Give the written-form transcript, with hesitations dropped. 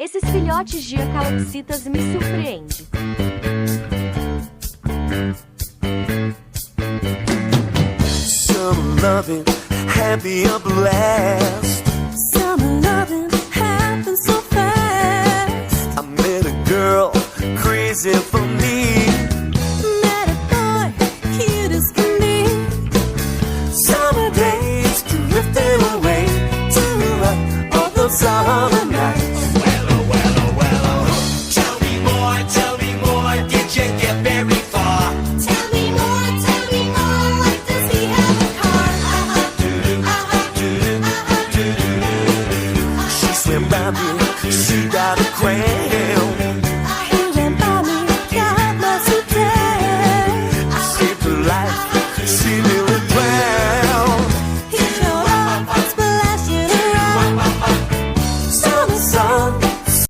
Esses filhotes de calopsitas me surpreendem. Summer loving, happy a blast. Summer loving happens so fast. I met a girl crazy for me. Met a boy, cute as can be. Summer days drifting away to all those summer nights. Did you get very far? Tell me more, like does he have a car? She swam by me, she got a cramp.